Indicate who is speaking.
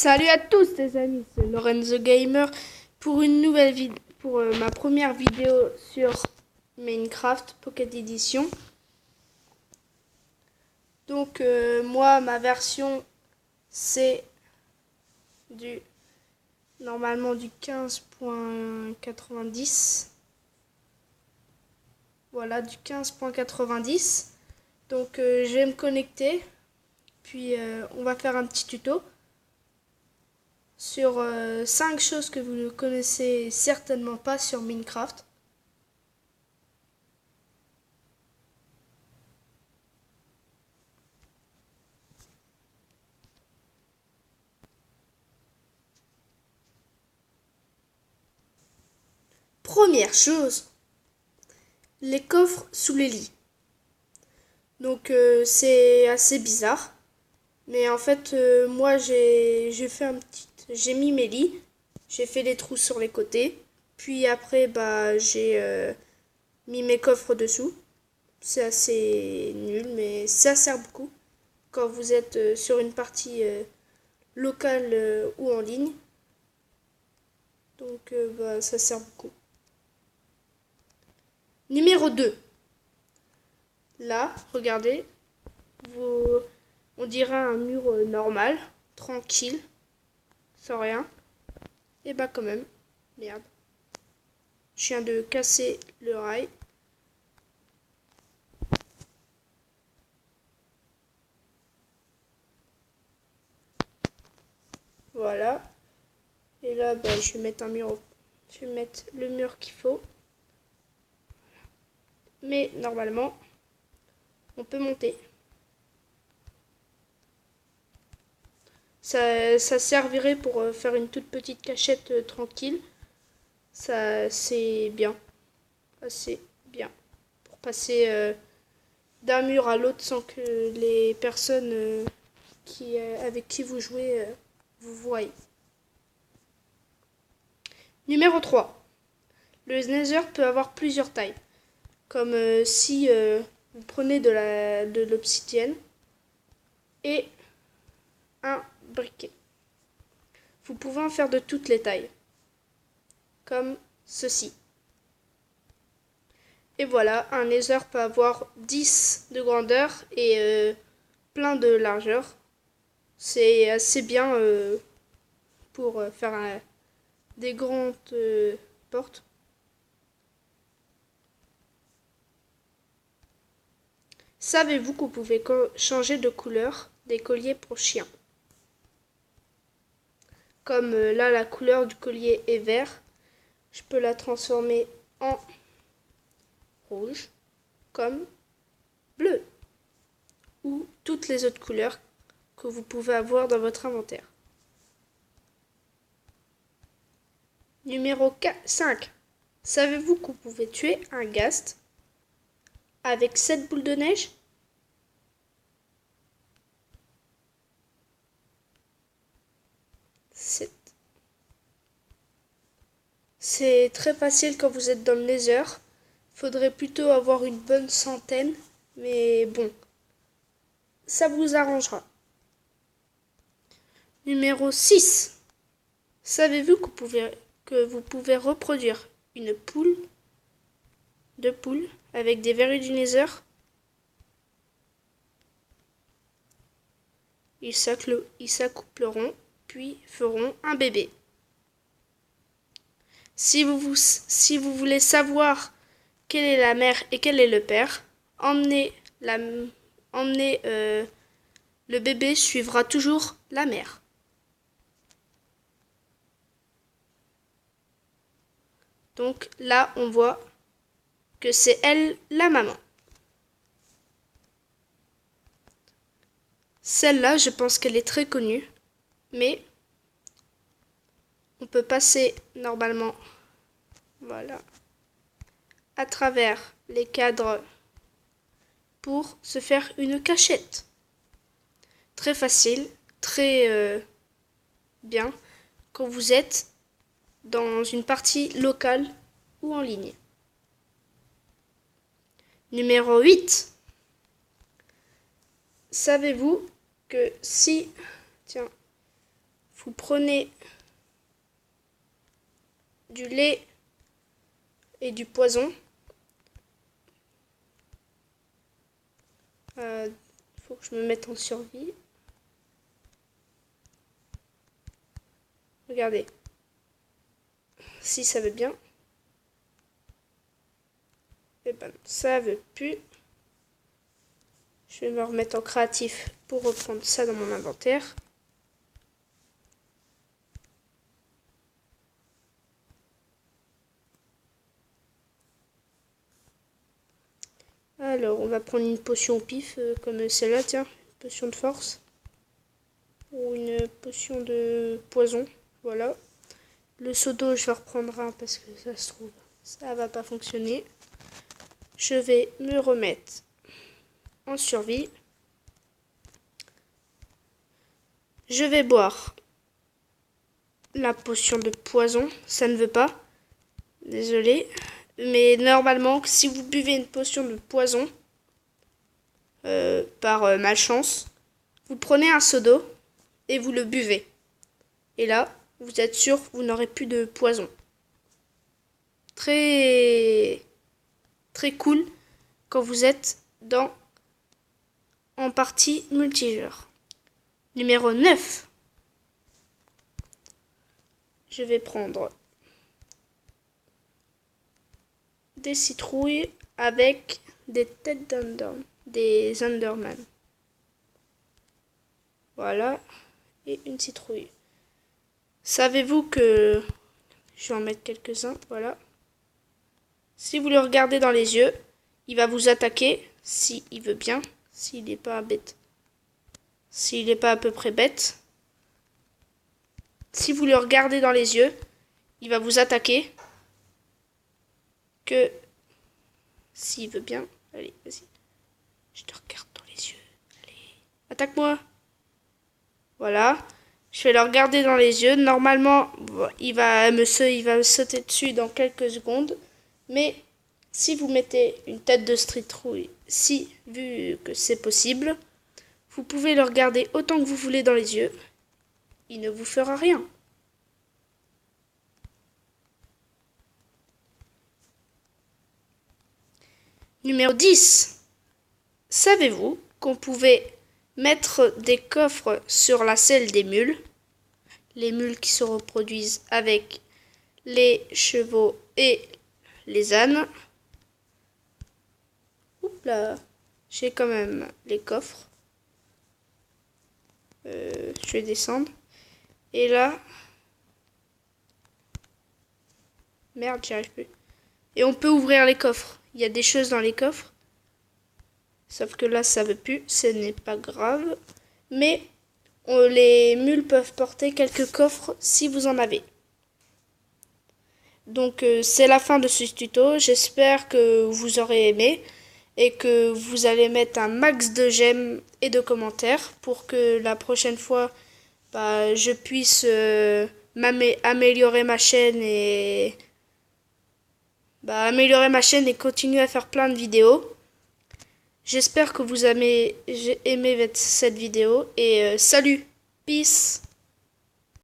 Speaker 1: Salut à tous les amis, c'est Lorenzo Gamer pour une nouvelle vidéo, pour ma première vidéo sur Minecraft Pocket Edition. Donc moi ma version c'est du normalement du 15.90. Voilà, du 15.90. Donc je vais me connecter, puis on va faire un petit tuto sur 5 choses que vous ne connaissez certainement pas sur Minecraft. Première chose, les coffres sous les lits. Donc c'est assez bizarre, mais en fait moi j'ai mis mes lits, j'ai fait des trous sur les côtés, puis après j'ai mis mes coffres dessous. C'est assez nul, mais ça sert beaucoup quand vous êtes sur une partie locale ou en ligne. Donc ça sert beaucoup. Numéro 2. Là, regardez, on dirait un mur normal, tranquille, sans rien. Et bah quand même, merde. Je viens de casser le rail. Voilà. Et là, je vais mettre je vais mettre le mur qu'il faut. Mais normalement, on peut monter. Ça servirait pour faire une toute petite cachette tranquille. Ça, c'est bien. Assez bien. Pour passer d'un mur à l'autre sans que les personnes avec qui vous jouez vous voient. Numéro 3. Le Nether peut avoir plusieurs tailles. Comme si vous prenez de l'obsidienne et un briquet. Vous pouvez en faire de toutes les tailles. Comme ceci. Et voilà, un Nether peut avoir 10 de grandeur et plein de largeur. C'est assez bien pour faire des grandes portes. Savez-vous que vous pouvez changer de couleur des colliers pour chiens? Comme là, la couleur du collier est vert, je peux la transformer en rouge, comme bleu, ou toutes les autres couleurs que vous pouvez avoir dans votre inventaire. Numéro 5. Savez-vous que vous pouvez tuer un ghast avec 7 boules de neige? C'est très facile quand vous êtes dans le Nether. Faudrait plutôt avoir une bonne centaine, mais bon, ça vous arrangera. Numéro 6. Savez-vous que vous pouvez reproduire une poule, deux poules, avec des verrues du Nether? Ils s'accoupleront, puis feront un bébé. Si vous voulez savoir quelle est la mère et quel est le père, emmenez le bébé suivra toujours la mère. Donc là, on voit que c'est elle la maman. Celle-là, je pense qu'elle est très connue, mais on peut passer normalement, voilà, à travers les cadres pour se faire une cachette. Très facile, très bien quand vous êtes dans une partie locale ou en ligne. Numéro 8. Savez-vous que si vous prenez du lait et du poison. Faut que je me mette en survie. Regardez. Si ça veut bien. Et ben ça veut plus. Je vais me remettre en créatif pour reprendre ça dans mon inventaire. Alors, on va prendre une potion au pif, comme celle-là, tiens. Une potion de force. Ou une potion de poison. Voilà. Le seau d'eau, je vais reprendre un parce que ça se trouve, ça va pas fonctionner. Je vais me remettre en survie. Je vais boire la potion de poison. Ça ne veut pas. Désolé. Mais normalement, si vous buvez une potion de poison, par malchance, vous prenez un seau d'eau et vous le buvez. Et là, vous êtes sûr que vous n'aurez plus de poison. Très, très cool quand vous êtes en partie multijoueur. Numéro 9. Je vais prendre des citrouilles avec des têtes d'Enderman, des Enderman. Voilà. Et une citrouille. Savez-vous que... Je vais en mettre quelques-uns. Voilà. Si vous le regardez dans les yeux, il va vous attaquer. S'il veut bien. S'il n'est pas bête. S'il n'est pas à peu près bête. Si vous le regardez dans les yeux, il va vous attaquer. Que s'il veut bien. Allez, vas-y. Je te regarde dans les yeux. Allez. Attaque-moi. Voilà. Je vais le regarder dans les yeux. Normalement, il va me sauter dessus dans quelques secondes. Mais si vous mettez une tête de citrouille, vu que c'est possible, vous pouvez le regarder autant que vous voulez dans les yeux. Il ne vous fera rien. Numéro 10. Savez-vous qu'on pouvait mettre des coffres sur la selle des mules? Les mules qui se reproduisent avec les chevaux et les ânes. Oups là, j'ai quand même les coffres. Je vais descendre. Et là... Merde, j'y arrive plus. Et on peut ouvrir les coffres. Il y a des choses dans les coffres. Sauf que là, ça veut plus. Ce n'est pas grave. Mais les mules peuvent porter quelques coffres si vous en avez. Donc, c'est la fin de ce tuto. J'espère que vous aurez aimé. Et que vous allez mettre un max de j'aime et de commentaires. Pour que la prochaine fois, je puisse améliorer ma chaîne et... améliorer ma chaîne et continuer à faire plein de vidéos. J'espère que vous avez aimé cette vidéo et salut, peace.